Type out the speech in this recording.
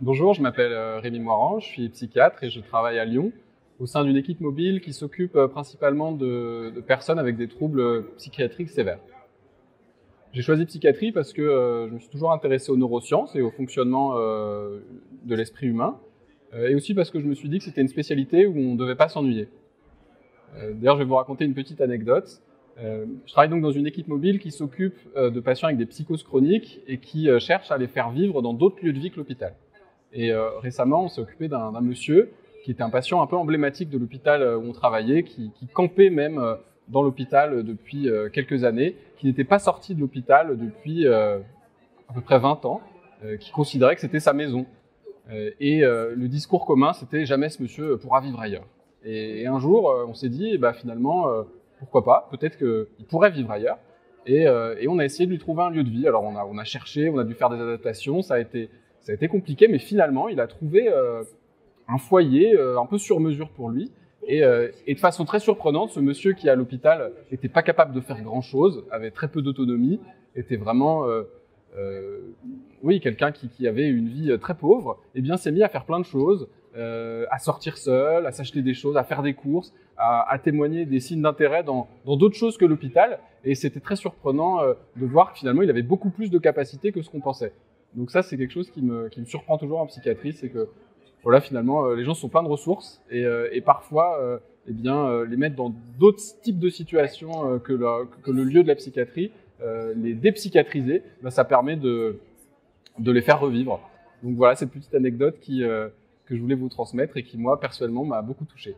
Bonjour, je m'appelle Rémi Moirand, je suis psychiatre et je travaille à Lyon au sein d'une équipe mobile qui s'occupe principalement de personnes avec des troubles psychiatriques sévères. J'ai choisi psychiatrie parce que je me suis toujours intéressé aux neurosciences et au fonctionnement de l'esprit humain, et aussi parce que je me suis dit que c'était une spécialité où on ne devait pas s'ennuyer. D'ailleurs, je vais vous raconter une petite anecdote. Je travaille donc dans une équipe mobile qui s'occupe de patients avec des psychoses chroniques et qui cherche à les faire vivre dans d'autres lieux de vie que l'hôpital. Et récemment, on s'est occupé d'un monsieur qui était un patient un peu emblématique de l'hôpital où on travaillait, qui campait même dans l'hôpital depuis quelques années, qui n'était pas sorti de l'hôpital depuis à peu près 20 ans, qui considérait que c'était sa maison. Le discours commun, c'était « jamais ce monsieur pourra vivre ailleurs ». Et un jour, on s'est dit, finalement, pourquoi pas, peut-être qu'il pourrait vivre ailleurs. Et on a essayé de lui trouver un lieu de vie. Alors on a cherché, on a dû faire des adaptations, ça a été compliqué, mais finalement, il a trouvé un foyer un peu sur mesure pour lui. Et de façon très surprenante, ce monsieur qui, à l'hôpital, n'était pas capable de faire grand-chose, avait très peu d'autonomie, était vraiment quelqu'un qui avait une vie très pauvre, et bien s'est mis à faire plein de choses, à sortir seul, à s'acheter des choses, à faire des courses, à témoigner des signes d'intérêt dans d'autres choses que l'hôpital. Et c'était très surprenant de voir que finalement, il avait beaucoup plus de capacités que ce qu'on pensait. Donc ça, c'est quelque chose qui me surprend toujours en psychiatrie, c'est que voilà, finalement, les gens sont pleins de ressources et parfois, les mettre dans d'autres types de situations que le lieu de la psychiatrie, les dépsychiatriser, ça permet de les faire revivre. Donc voilà, cette petite anecdote que je voulais vous transmettre et qui, moi, personnellement, m'a beaucoup touché.